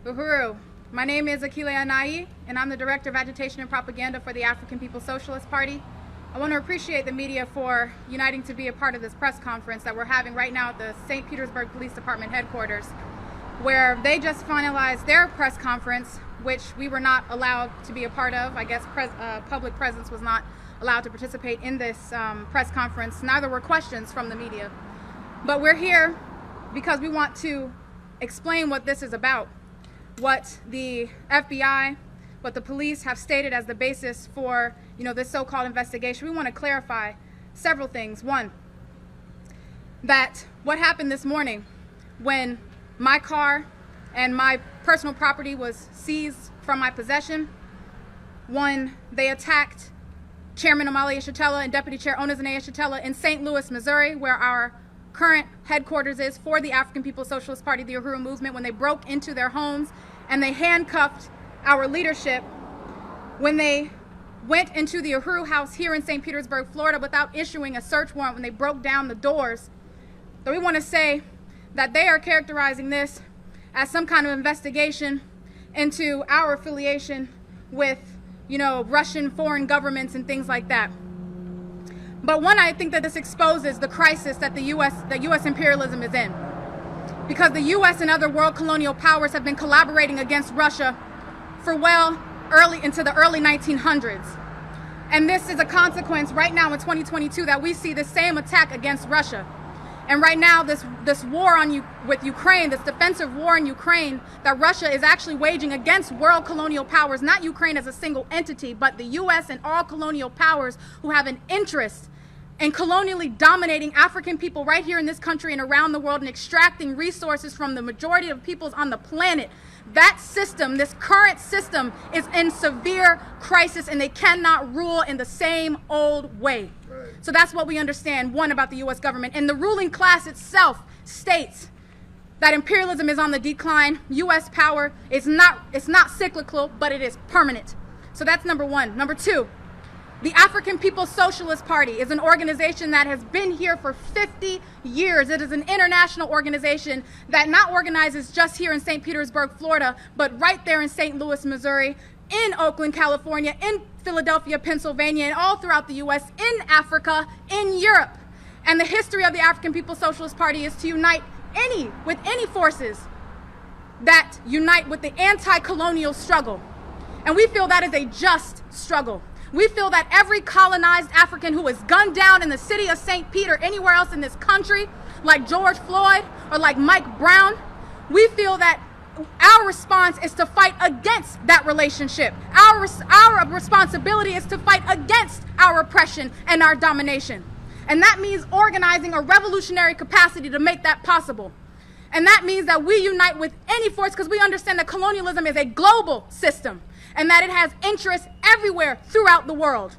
Uhuru. My name is Akile Anai, and I'm the Director of Agitation and Propaganda for the African People's Socialist Party. I want to appreciate the media for uniting to be a part of this press conference that we're having right now at the St. Petersburg Police Department headquarters, where they just finalized their press conference, which we were not allowed to be a part of. I guess public presence was not allowed to participate in this press conference. Neither were questions from the media. But we're here because we want to explain what this is about, what the FBI, what the police have stated as the basis for, this so-called investigation. We want to clarify several things. One, that what happened this morning when my car and my personal property was seized from my possession, when they attacked Chairman Omali Yeshitela and Deputy Chair Onezene Yeshitela in St. Louis, Missouri, where our current headquarters is for the African People's Socialist Party, the Uhuru movement, when they broke into their homes and they handcuffed our leadership, when they went into the Uhuru house here in St. Petersburg, Florida, without issuing a search warrant, when they broke down the doors. So we want to say that they are characterizing this as some kind of investigation into our affiliation with, Russian foreign governments and things like that. But one, I think that this exposes the crisis that the U.S. imperialism is in. Because the U.S. and other world colonial powers have been collaborating against Russia for early into the early 1900s. And this is a consequence right now in 2022 that we see the same attack against Russia. And right now, this war with Ukraine, this defensive war in Ukraine that Russia is actually waging against world colonial powers, not Ukraine as a single entity, but the U.S. and all colonial powers who have an interest in colonially dominating African people right here in this country and around the world and extracting resources from the majority of peoples on the planet. That system, this current system, is in severe crisis, and they cannot rule in the same old way. Right. So that's what we understand, one, about the U.S. government. And the ruling class itself states that imperialism is on the decline. U.S. power is not cyclical, but it is permanent. So that's number one. Number two, the African People's Socialist Party is an organization that has been here for 50 years. It is an international organization that not organizes just here in St. Petersburg, Florida, but right there in St. Louis, Missouri, in Oakland, California, in Philadelphia, Pennsylvania, and all throughout the U.S., in Africa, in Europe. And the history of the African People's Socialist Party is to unite with any forces that unite with the anti-colonial struggle. And we feel that is a just struggle. We feel that every colonized African who was gunned down in the city of St. Pete or anywhere else in this country, like George Floyd or like Mike Brown, we feel that our response is to fight against that relationship. Our responsibility is to fight against our oppression and our domination. And that means organizing a revolutionary capacity to make that possible. And that means that we unite with any force, because we understand that colonialism is a global system and that it has interests everywhere throughout the world.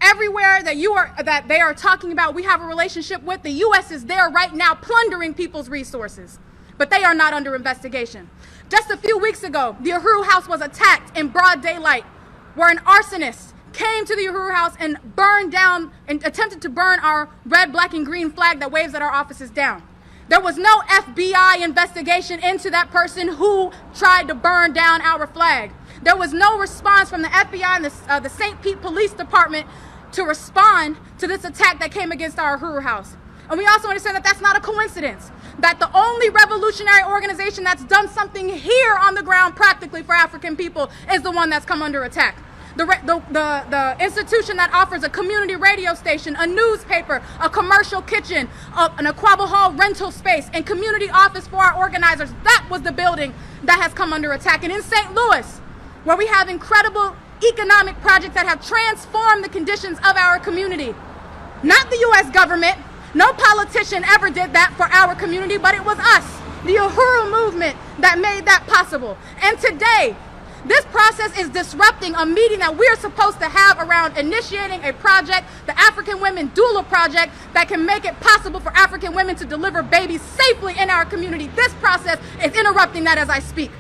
Everywhere that they are talking about we have a relationship with, the U.S. is there right now plundering people's resources. But they are not under investigation. Just a few weeks ago, the Uhuru house was attacked in broad daylight, where an arsonist came to the Uhuru house and burned down and attempted to burn our red, black, and green flag that waves at our offices down. There was no FBI investigation into that person who tried to burn down our flag. There was no response from the FBI and the St. Pete Police Department to respond to this attack that came against our Uhuru house. And we also understand that that's not a coincidence, that the only revolutionary organization that's done something here on the ground practically for African people is the one that's come under attack. The institution that offers a community radio station, a newspaper, a commercial kitchen, an Aquaba Hall rental space, and community office for our organizers, that was the building that has come under attack. And in St. Louis, where we have incredible economic projects that have transformed the conditions of our community, not the U.S. government, no politician ever did that for our community, but it was us, the Uhuru movement, that made that possible. And today, this process is disrupting a meeting that we're supposed to have around initiating a project, the African Women Doula Project, that can make it possible for African women to deliver babies safely in our community. This process is interrupting that as I speak.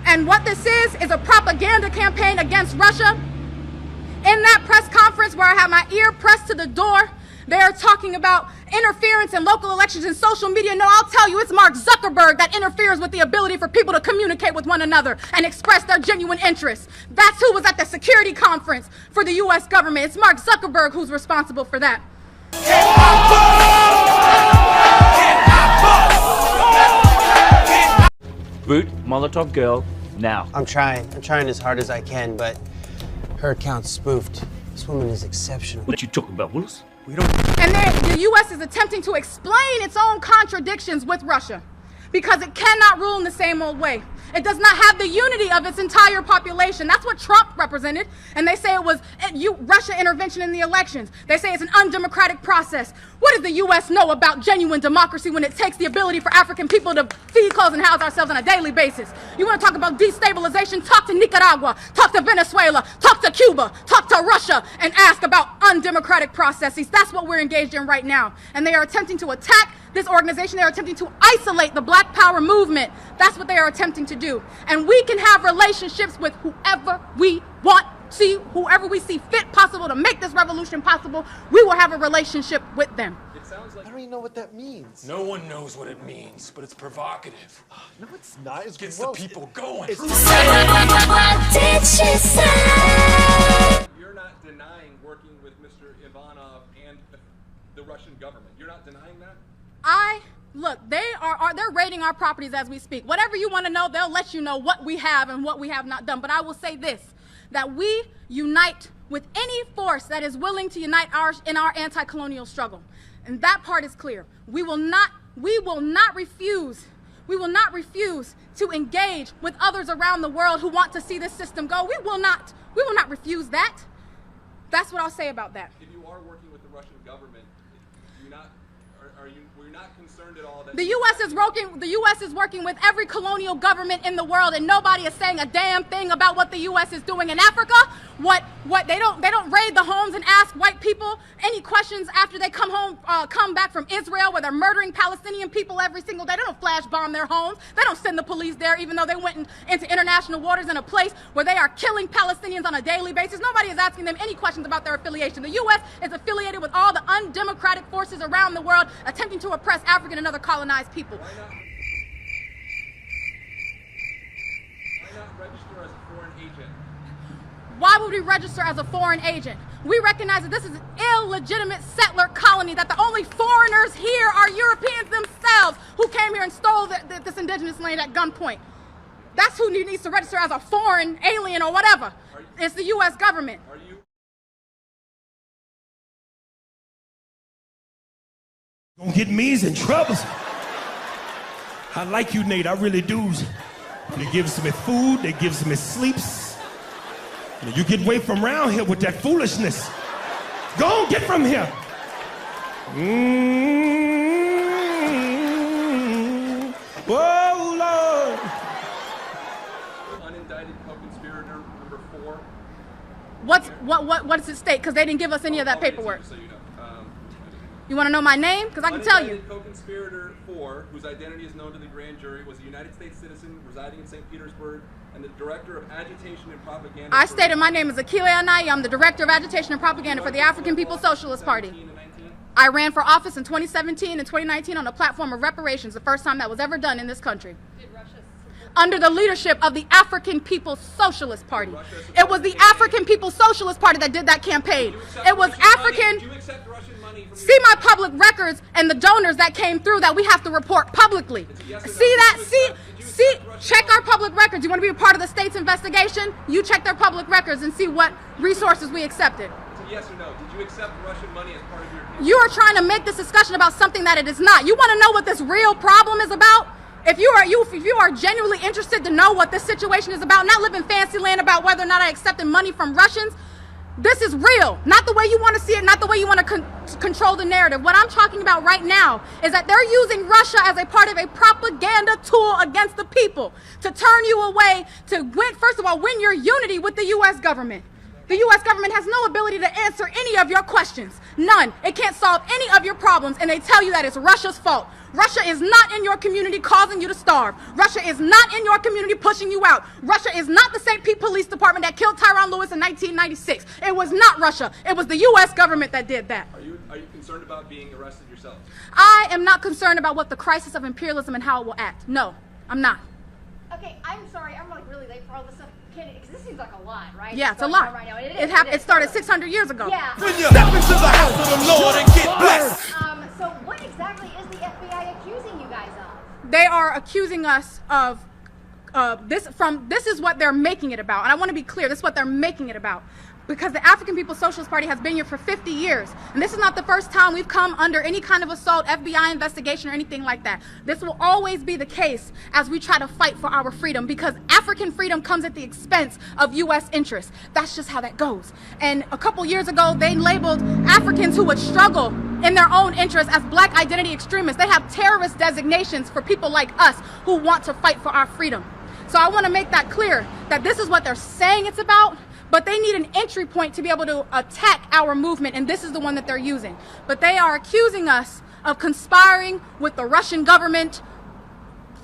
And what this is a propaganda campaign against Russia. In that press conference where I had my ear pressed to the door, They are talking about interference in local elections and social media. No, I'll tell you, it's Mark Zuckerberg that interferes with the ability for people to communicate with one another and express their genuine interests. That's who was at the security conference for the U.S. government. It's Mark Zuckerberg who's responsible for that. Boot, Molotov girl, now. I'm trying as hard as I can, but her account's spoofed. This woman is exceptional. What you talking about, Willis? We don't... And the U.S. is attempting to explain its own contradictions with Russia because it cannot rule in the same old way. It does not have the unity of its entire population. That's what Trump represented. And they say it was Russia intervention in the elections. They say it's an undemocratic process. What does the U.S. know about genuine democracy when it takes the ability for African people to feed, clothe, and house ourselves on a daily basis? You want to talk about destabilization? Talk to Nicaragua, talk to Venezuela, talk to Cuba, talk to Russia, and ask about undemocratic processes. That's what we're engaged in right now. And they are attempting to attack this organization. They are attempting to isolate the Black Power movement. That's what they are attempting to do. And we can have relationships with whoever we want, whoever we see fit possible to make this revolution possible. We will have a relationship with them. It sounds like I don't even know what that means. no one knows what it means, but it's provocative. No, it's not. It's Gets gross. the people going. It's What did she say? You're not denying working with Mr. Ivanov and the Russian government. You're not denying that? Look, they're raiding our properties as we speak. Whatever you want to know, they'll let you know what we have and what we have not done. But I will say this, that we unite with any force that is willing to unite in our anti-colonial struggle. And that part is clear. We will not refuse to engage with others around the world who want to see this system go. We will not refuse that. That's what I'll say about that. If you are working with the Russian government, were you not concerned at all that The U.S. is working with every colonial government in the world, and nobody is saying a damn thing about what the U.S. is doing in Africa. What they don't raid the homes and ask white people any questions after they come back from Israel, where they're murdering Palestinian people every single day. They don't flash bomb their homes. They don't send the police there, even though they went into international waters in a place where they are killing Palestinians on a daily basis. Nobody is asking them any questions about their affiliation. The U.S. is affiliated with all the undemocratic forces around the world attempting to oppress African and other colonized people. Why not register as a foreign agent? Why would we register as a foreign agent? We recognize that this is an illegitimate settler colony, that the only foreigners here are Europeans themselves who came here and stole this indigenous land at gunpoint. That's who needs to register as a foreign alien or whatever. It's the U.S. government. Are you? Gonna get me's in trouble. I like you, Nate, I really do. They gives me food, they gives me sleeps. You get away from around here with that foolishness. Go on, get from here. Oh, Lord. Unindicted co-conspirator number 4. What does it state? Because they didn't give us any of that paperwork. So you know. You want to know my name? Because I can tell you. Unindicted co-conspirator 4, whose identity is known to the grand jury, was a United States citizen residing in St. Petersburg and the director of agitation and propaganda. I stated my name is Akile Anayi. I'm the director of agitation and propaganda for the African People's Socialist Party. I ran for office in 2017 and 2019 on a platform of reparations, the first time that was ever done in this country. Under the leadership of the African People's Socialist Party. It was the African People's Socialist Party that did that campaign. It was African. Do you accept Russian money from See my public records and the donors that came through that we have to report publicly. Check our public records. You want to be a part of the state's investigation? You check their public records and see what resources we accepted. Yes or no? Did you accept Russian money as part of your campaign? You are trying to make this discussion about something that it is not. You want to know what this real problem is about? If you are genuinely interested to know what this situation is about, not live in fancy land about whether or not I accepted money from Russians, this is real. Not the way you want to see it, not the way you want to control the narrative. What I'm talking about right now is that they're using Russia as a part of a propaganda tool against the people to turn you away, to win, first of all, win your unity with the U.S. government. The U.S. government has no ability to answer any of your questions. None. It can't solve any of your problems, and they tell you that it's Russia's fault. Russia is not in your community causing you to starve. Russia is not in your community pushing you out. Russia is not the St. Pete Police Department that killed Tyron Lewis in 1996. It was not Russia. It was the U.S. government that did that. Are you Are you concerned about being arrested yourself? I am not concerned about what the crisis of imperialism and how it will act. No, I'm not. Okay, I'm sorry, I'm like really late for all this stuff. Because this seems like a lot, right? Yeah, it's a lot. Right now. It started 600 years ago. Yeah. When you step into the house of the Lord and get blessed. So what exactly is the FBI accusing you guys of? They are accusing us of this is what they're making it about. And I want to be clear, this is what they're making it about. Because the African People's Socialist Party has been here for 50 years. And this is not the first time we've come under any kind of assault, FBI investigation, or anything like that. This will always be the case as we try to fight for our freedom, because African freedom comes at the expense of U.S. interests. That's just how that goes. And a couple years ago, they labeled Africans who would struggle in their own interests as black identity extremists. They have terrorist designations for people like us who want to fight for our freedom. So I want to make that clear, that this is what they're saying it's about. But they need an entry point to be able to attack our movement, and this is the one that they're using. But they are accusing us of conspiring with the Russian government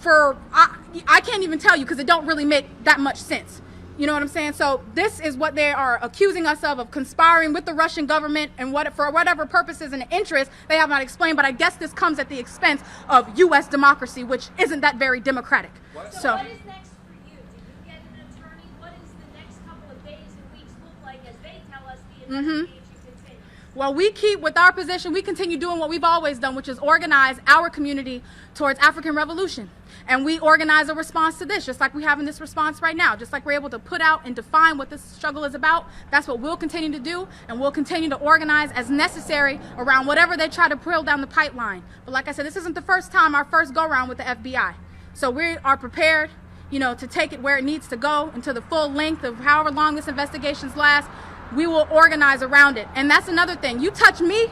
for, I can't even tell you because it don't really make that much sense. You know what I'm saying? So this is what they are accusing us of conspiring with the Russian government, and for whatever purposes and interests they have not explained. But I guess this comes at the expense of U.S. democracy, which isn't that very democratic. So what is next for you? Did you get an attorney? What is the next couple of days and weeks look like as they tell us the investigation continues? Well, we keep with our position. We continue doing what we've always done, which is organize our community towards African revolution. And we organize a response to this, just like we have in this response right now. Just like we're able to put out and define what this struggle is about, that's what we'll continue to do, and we'll continue to organize as necessary around whatever they try to pull down the pipeline. But like I said, this isn't the first time, our first go-round with the FBI. So we are prepared, to take it where it needs to go, and to the full length of however long this investigations last. We will organize around it. And that's another thing. You touch me,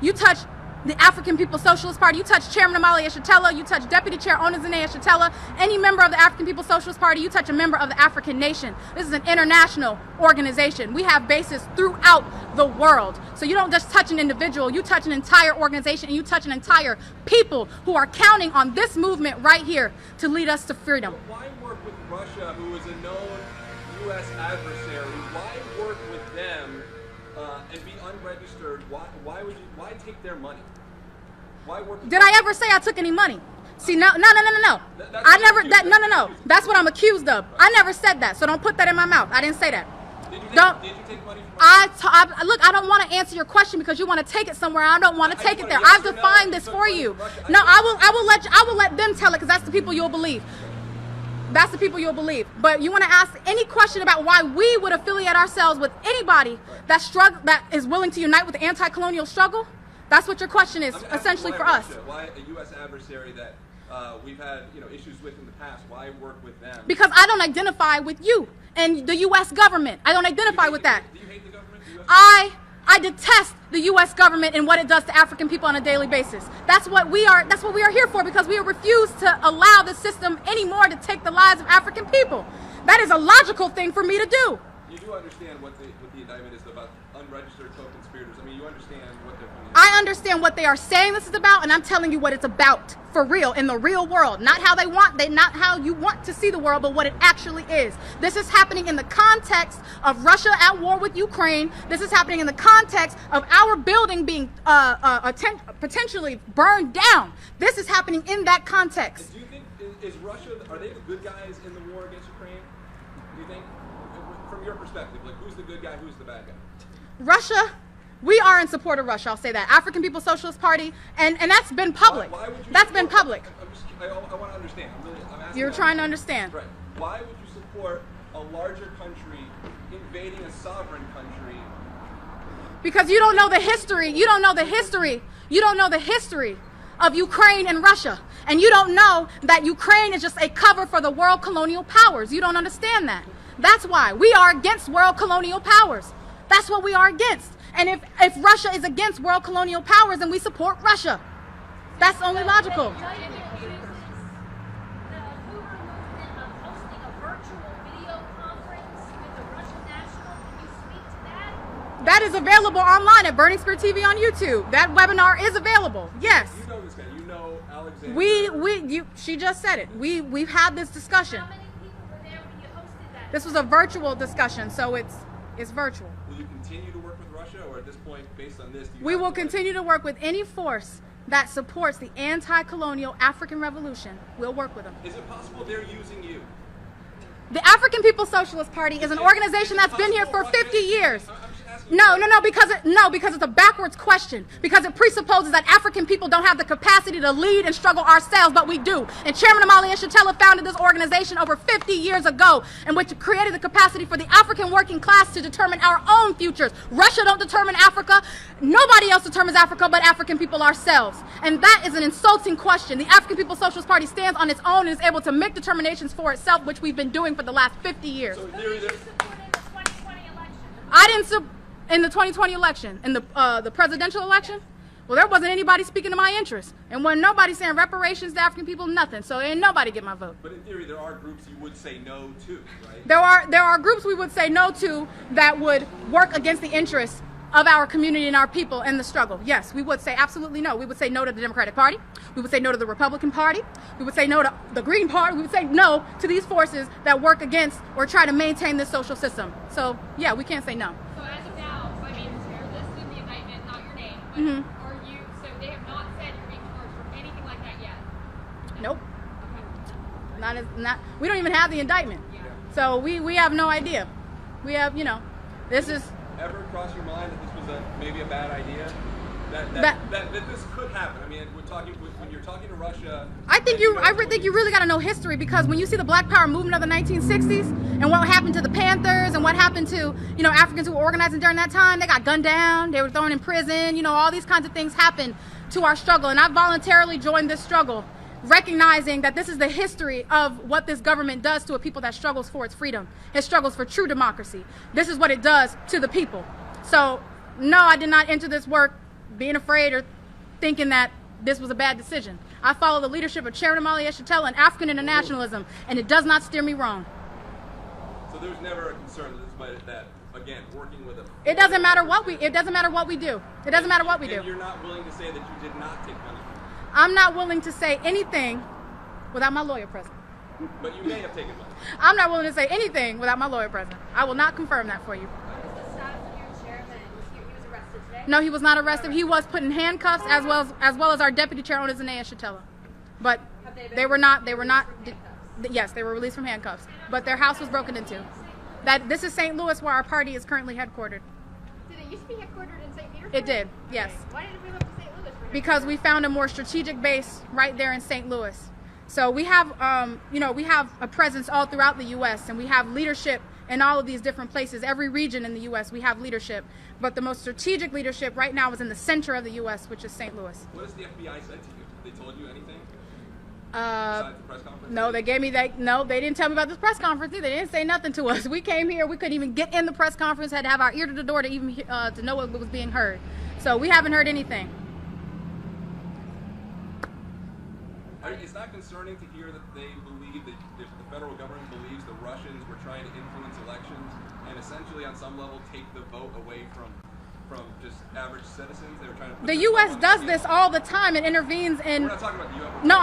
you touch the African People's Socialist Party, you touch Chairman Amali Eshatella, you touch Deputy Chair Onizane Eshatella, any member of the African People's Socialist Party, you touch a member of the African nation. This is an international organization. We have bases throughout the world. So you don't just touch an individual, you touch an entire organization, and you touch an entire people who are counting on this movement right here to lead us to freedom. Why work with Russia, who is a known U.S. adversary? Why work with them and be unregistered? Why take their money? Why work with Did I ever say I took any money? See, no. I never, no. That's what I'm accused of. I never said that, so don't put that in my mouth. I didn't say that. Did you take money from Look, I don't want to answer your question because you want to take it somewhere. I don't want to take it there. I've defined this for you. No, I will let them tell it, because that's the people you'll believe. That's the people you'll believe. But you want to ask any question about why we would affiliate ourselves with anybody that is willing to unite with the anti-colonial struggle? That's what your question is, essentially, for us. Why a U.S. adversary that we've had issues with in the past? Why work with them? Because I don't identify with you and the U.S. government. I don't identify with that. Do you hate the government? The US I detest the U.S. government and what it does to African people on a daily basis. That's what we are here for, because we refuse to allow the system anymore to take the lives of African people. That is a logical thing for me to do. You do understand what the indictment is about unregistered co-conspirators. I mean, you understand what they're doing. I understand what they are saying this is about, and I'm telling you what it's about for real, in the real world. Not how you want to see the world, but what it actually is. This is happening in the context of Russia at war with Ukraine. This is happening in the context of our building being potentially burned down. This is happening in that context. Do you think, is Russia, are they the good guys in the war against Ukraine? Do you think, from your perspective, like who's the good guy, who's the bad guy? Russia, we are in support of Russia, I'll say that. African People's Socialist Party, and that's been public. Why would you that's been public. I want to understand. I'm asking. You're trying to understand. Right. Why would you support a larger country invading a sovereign country? Because you don't know the history. You don't know the history. You don't know the history of Ukraine and Russia. And you don't know that Ukraine is just a cover for the world colonial powers. You don't understand that. That's why we are against world colonial powers. That's what we are against. And if Russia is against world colonial powers, then we support Russia. That's only logical. That is available online at Burning Spear TV on YouTube. That webinar is available. Yes. You know this guy. You know Alexander. She just said it. We've had this discussion. How many people were there when you hosted that? This was a virtual discussion, so it's virtual. Will you continue to work with Russia, or at this point, based on this, do you We have will to, continue to work with any force that supports the anti-colonial African revolution. We'll work with them. Is it possible they're using you? The African People's Socialist Party is an organization that's been here for 50 years. No, because it's a backwards question. Because it presupposes that African people don't have the capacity to lead and struggle ourselves, but we do. And Chairman Amali Shatella founded this organization over 50 years ago, in which created the capacity for the African working class to determine our own futures. Russia don't determine Africa. Nobody else determines Africa but African people ourselves. And that is an insulting question. The African People's Socialist Party stands on its own and is able to make determinations for itself, which we've been doing for the last 50 years. So in theory, Who did you support in the 2020 election? I didn't in the 2020 election, in the presidential election. Well, there wasn't anybody speaking to my interests, and when nobody saying reparations to African people, nothing. So ain't nobody get my vote. But in theory, there are groups you would say no to, right? There are groups we would say no to that would work against the interests of our community and our people in the struggle. Yes, we would say absolutely no. We would say no to the Democratic Party. We would say no to the Republican Party. We would say no to the Green Party. We would say no to these forces that work against or try to maintain this social system. So yeah, we can't say no. So as of now, so I mean, you're listed in the indictment, not your name, but are you, so they have not said you're being charged for anything like that yet? Nope. Okay. Not. We don't even have the indictment. Yeah. So we have no idea. We have, this is. Ever cross your mind that this was maybe a bad idea? That this could happen. I mean, when you're talking to Russia. I think you really got to know history, because when you see the Black Power movement of the 1960s and what happened to the Panthers and what happened to Africans who were organizing during that time, they got gunned down, they were thrown in prison. All these kinds of things happened to our struggle, and I voluntarily joined this struggle, recognizing that this is the history of what this government does to a people that struggles for its freedom. It struggles for true democracy. This is what it does to the people. So no, I did not enter this work being afraid or thinking that this was a bad decision. I follow the leadership of Chairman Amali Shatella and African internationalism, and it does not steer me wrong. So there's never a concern that again, working with a. It doesn't matter what we do. It doesn't matter what we do. And you're not willing to say that you did not take money. I'm not willing to say anything without my lawyer present. But you may have taken money. I'm not willing to say anything without my lawyer present. I will not confirm that for you. What is the status of your chairman? He was arrested today? No, he was not arrested. He was put in handcuffs, as well as our deputy chairman, Zanaya Shatella. But they were not. Yes, they were released from handcuffs. But their house was broken into. This is St. Louis, where our party is currently headquartered. Did it used to be headquartered in St. Petersburg? It did. Yes. Okay. Why did it move up to St. Louis? Because we found a more strategic base right there in St. Louis. So we have, we have a presence all throughout the U.S. and we have leadership in all of these different places. Every region in the U.S. we have leadership, but the most strategic leadership right now is in the center of the U.S., which is St. Louis. What has the FBI said to you? They told you anything? Besides the press conference? No, they gave me that. No, they didn't tell me about this press conference either. They didn't say nothing to us. We came here, we couldn't even get in the press conference. Had to have our ear to the door to even to know what was being heard. So we haven't heard anything. It's not concerning to hear that they believe that if the federal government believes the Russians were trying to influence elections and essentially on some level take the vote away from just average citizens. They were trying to put the U.S. does this all the time and intervenes in. We're not talking about the U.S. No,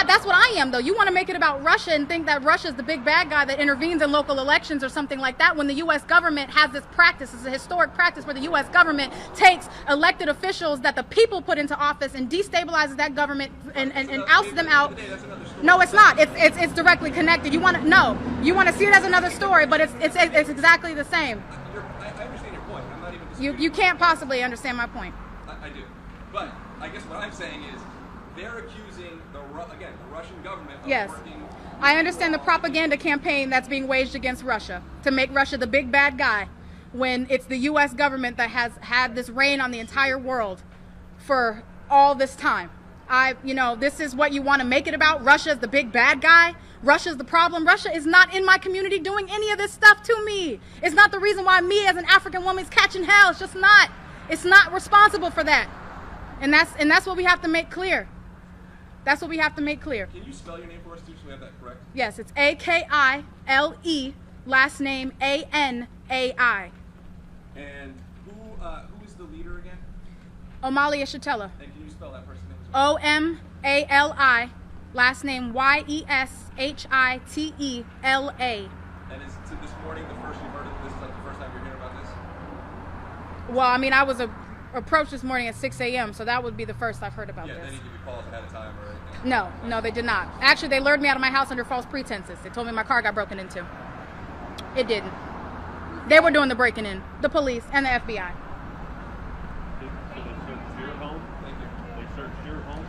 that's what I am, though. You want to make it about Russia and think that Russia is the big bad guy that intervenes in local elections or something like that, when the U.S. government has this practice. It's a historic practice where the U.S. government takes elected officials that the people put into office and destabilizes that government and outs them out. No, it's not. It's directly connected. You want to see it as another story, but it's exactly the same. I understand your point. I'm not even disputing. You can't possibly understand my point. I do. But I guess what I'm saying is they're accusing the Russian government of Yes. working. I understand the propaganda campaign that's being waged against Russia to make Russia the big bad guy, when it's the U.S. government that has had this reign on the entire world for all this time. This is what you want to make it about. Russia's the big bad guy. Russia's the problem. Russia is not in my community doing any of this stuff to me. It's not the reason why me as an African woman is catching hell. It's just not. It's not responsible for that. And that's what we have to make clear. That's what we have to make clear. Can you spell your name for us too, so we have that correct? Yes, it's Akile, last name Anai. And who is the leader again? Amalia Shatella. And can you spell that person's name as well? Omali, last name Yeshitela. And is this morning the first you've heard of this? Is that the first time you're hearing about this? Well, I mean, I was approached this morning at 6 a.m., so that would be the first I've heard about Yeah, this. they didn't give you calls ahead of time or anything. No, they did not. Actually, they lured me out of my house under false pretenses. They told me my car got broken into. It didn't. They were doing the breaking in. The police and the FBI.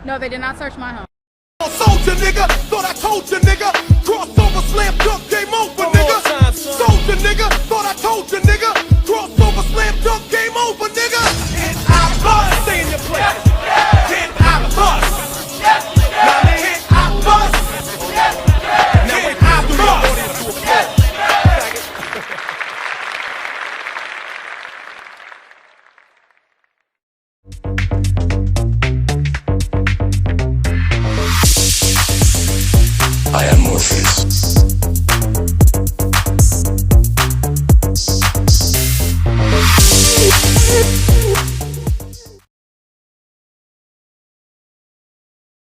No, they did not search my home. Soldier nigga, thought I told you nigga. Crossover, slam dunk, game over nigga. Soldier nigga.